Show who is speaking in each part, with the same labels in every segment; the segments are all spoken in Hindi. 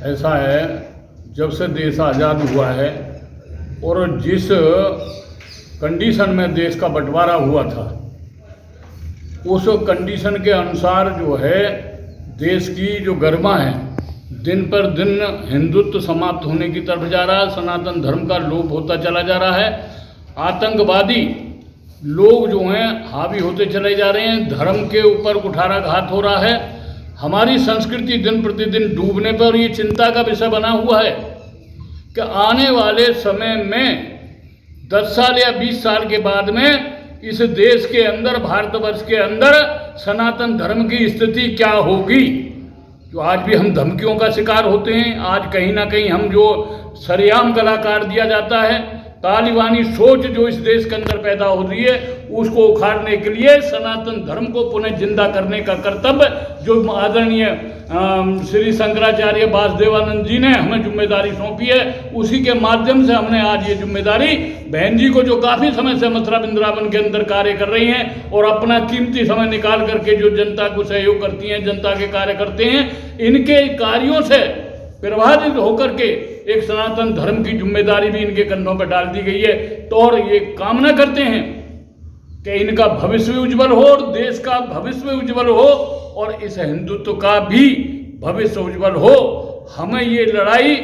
Speaker 1: ऐसा है, जब से देश आज़ाद हुआ है और जिस कंडीशन में देश का बंटवारा हुआ था, उस कंडीशन के अनुसार जो है देश की जो गरिमा है दिन पर दिन हिंदुत्व समाप्त होने की तरफ जा रहा है। सनातन धर्म का लोप होता चला जा रहा है। आतंकवादी लोग जो हैं हावी होते चले जा रहे हैं। धर्म के ऊपर कुठाराघात हो रहा है। हमारी संस्कृति दिन प्रतिदिन डूबने पर ये चिंता का विषय बना हुआ है कि आने वाले समय में 10 साल या 20 साल के बाद में इस देश के अंदर, भारतवर्ष के अंदर सनातन धर्म की स्थिति क्या होगी। जो आज भी हम धमकियों का शिकार होते हैं, आज कहीं ना कहीं हम जो सरेआम कलाकार दिया जाता है, तालिबानी सोच जो इस देश के अंदर पैदा हो रही है, उसको उखाड़ने के लिए सनातन धर्म को पुनः जिंदा करने का कर्तव्य जो आदरणीय श्री शंकराचार्य वासुदेवानंद जी ने हमें जिम्मेदारी सौंपी है, उसी के माध्यम से हमने आज ये जिम्मेदारी बहन जी को, जो काफ़ी समय से मथुरा वृंदावन के अंदर कार्य कर रही हैं और अपना कीमती समय निकाल करके जो जनता को सहयोग करती हैं, जनता के कार्य करते हैं, इनके कार्यों से प्रभावित होकर के एक सनातन धर्म की जिम्मेदारी भी इनके कंधों पर डाल दी गई है। तो और ये कामना करते हैं कि इनका भविष्य उज्जवल हो और देश का भविष्य उज्जवल हो और इस हिंदुत्व का भी भविष्य उज्जवल हो। हमें ये लड़ाई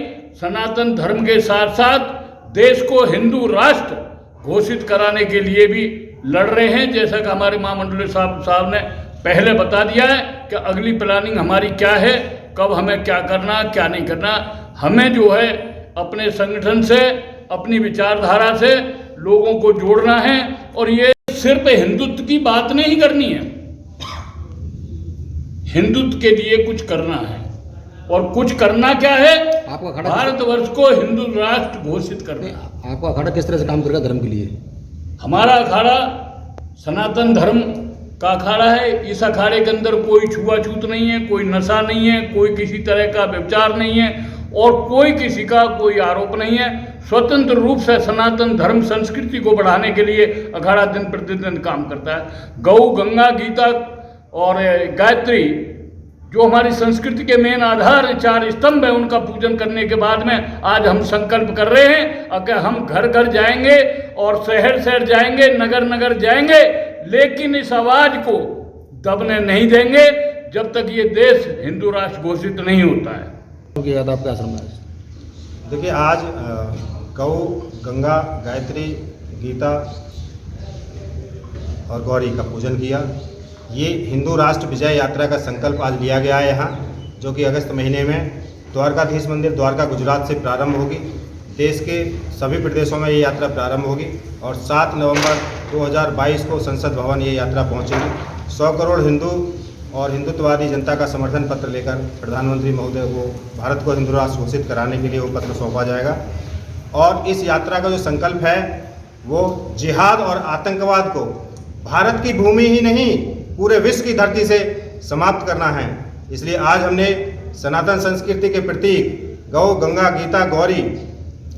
Speaker 1: सनातन धर्म के साथ साथ देश को हिंदू राष्ट्र घोषित कराने के लिए भी लड़ रहे हैं। जैसा कि हमारे महामंडली साहब ने पहले बता दिया है कि अगली प्लानिंग हमारी क्या है, कब हमें क्या करना, क्या नहीं करना। हमें जो है अपने संगठन से, अपनी विचारधारा से लोगों को जोड़ना है और ये सिर्फ हिंदुत्व की बात नहीं करनी है, हिंदुत्व के लिए कुछ करना है। और कुछ करना क्या है?
Speaker 2: आपका अखाड़ा
Speaker 1: भारतवर्ष को हिंदू राष्ट्र घोषित करना है।
Speaker 2: आपका अखाड़ा किस तरह से काम करेगा धर्म के लिए?
Speaker 1: हमारा अखाड़ा सनातन धर्म का अखाड़ा है। इस अखाड़े के अंदर कोई छुआछूत नहीं है, कोई नशा नहीं है, कोई किसी तरह का व्यभिचार नहीं है और कोई किसी का कोई आरोप नहीं है। स्वतंत्र रूप से सनातन धर्म संस्कृति को बढ़ाने के लिए अखाड़ा दिन प्रतिदिन काम करता है। गौ, गंगा, गीता और गायत्री जो हमारी संस्कृति के मेन आधार 4 स्तंभ है, उनका पूजन करने के बाद में आज हम संकल्प कर रहे हैं अगर हम घर घर जाएंगे और शहर शहर जाएंगे, नगर नगर जाएंगे, लेकिन इस आवाज को दबने नहीं देंगे जब तक ये देश हिंदू राष्ट्र घोषित नहीं होता है।
Speaker 2: याद आपके आश्रम में
Speaker 3: देखिए, आज गौ, गंगा, गायत्री, गीता और गौरी का पूजन किया। ये हिंदू राष्ट्र विजय यात्रा का संकल्प आज लिया गया है यहाँ, जो कि अगस्त महीने में द्वारकाधीश मंदिर द्वारका गुजरात से प्रारंभ होगी। देश के सभी प्रदेशों में ये यात्रा प्रारंभ होगी और 7 नवंबर 2022 को संसद भवन ये यात्रा पहुंचेगी। 100 करोड़ हिंदू और हिंदुत्ववादी जनता का समर्थन पत्र लेकर प्रधानमंत्री महोदय को भारत को हिंदू राष्ट्र घोषित कराने के लिए वो पत्र सौंपा जाएगा। और इस यात्रा का जो संकल्प है वो जिहाद और आतंकवाद को भारत की भूमि ही नहीं, पूरे विश्व की धरती से समाप्त करना है। इसलिए आज हमने सनातन संस्कृति के प्रतीक गौ, गंगा, गीता, गौरी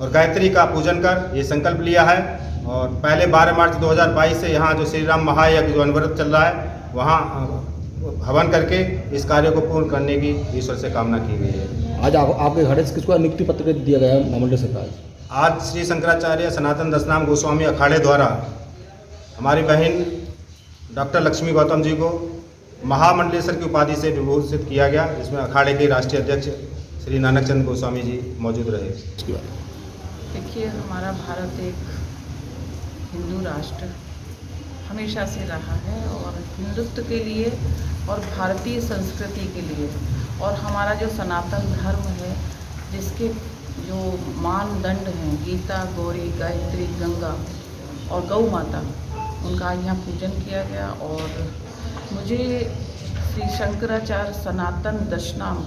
Speaker 3: और गायत्री का पूजन कर ये संकल्प लिया है। और पहले 12 मार्च 2022 से यहाँ जो श्री राम महायज्ञ जो अनवरत चल रहा है, वहाँ हवन करके इस कार्य को पूर्ण करने की ईश्वर से कामना की गई है।
Speaker 2: आज आपके अखाड़े से किसको नियुक्ति पत्र दिया गया है महामंडल सरकार?
Speaker 3: आज श्री शंकराचार्य सनातन दशनाम गोस्वामी अखाड़े द्वारा हमारी बहन डॉक्टर लक्ष्मी गौतम जी को महामंडलेश्वर की उपाधि से विभूषित किया गया, जिसमें अखाड़े के राष्ट्रीय अध्यक्ष श्री नानक चंद गोस्वामी जी मौजूद रहे।
Speaker 4: देखिए, हमारा भारत एक हिंदू राष्ट्र हमेशा से रहा है और हिंदुत्व के लिए और भारतीय संस्कृति के लिए और हमारा जो सनातन धर्म है, जिसके जो मानदंड हैं गीता, गौरी, गायत्री, गंगा और गौ माता, उनका यहाँ पूजन किया गया। और मुझे श्री शंकराचार्य सनातन दशनाम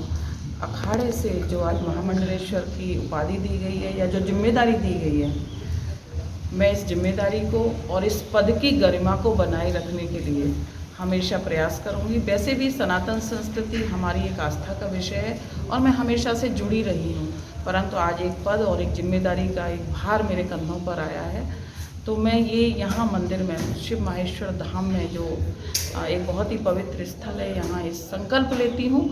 Speaker 4: अखाड़े से जो आज महामंडलेश्वर की उपाधि दी गई है या जो जिम्मेदारी दी गई है, मैं इस जिम्मेदारी को और इस पद की गरिमा को बनाए रखने के लिए हमेशा प्रयास करूंगी। वैसे भी सनातन संस्कृति हमारी एक आस्था का विषय है और मैं हमेशा से जुड़ी रही हूँ, परंतु आज एक पद और एक जिम्मेदारी का एक भार मेरे कंधों पर आया है। तो मैं ये यहाँ मंदिर में शिव माहेश्वर धाम में जो एक बहुत ही पवित्र स्थल है, यहाँ इस संकल्प लेती हूँ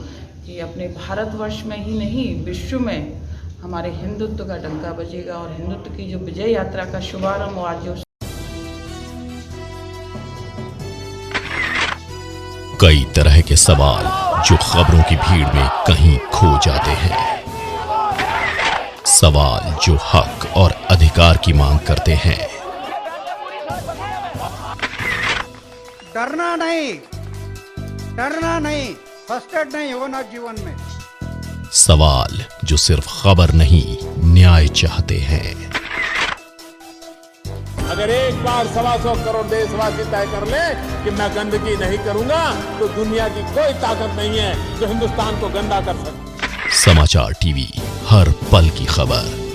Speaker 4: कि अपने भारतवर्ष में ही नहीं विश्व में हमारे हिंदुत्व का डंका बजेगा और हिंदुत्व की जो विजय यात्रा का शुभारंभ आज जो
Speaker 5: कई तरह के सवाल जो खबरों की भीड़ में कहीं खो जाते हैं, सवाल जो हक और अधिकार की मांग करते हैं,
Speaker 6: डरना नहीं, फर्स्ट एड नहीं होना जीवन में।
Speaker 5: सवाल जो सिर्फ खबर नहीं न्याय चाहते हैं।
Speaker 7: अगर एक बार 125 करोड़ देशवासी तय कर ले कि मैं गंदगी नहीं करूंगा, तो दुनिया की कोई ताकत नहीं है जो हिंदुस्तान को गंदा कर सके।
Speaker 5: समाचार टीवी, हर पल की खबर।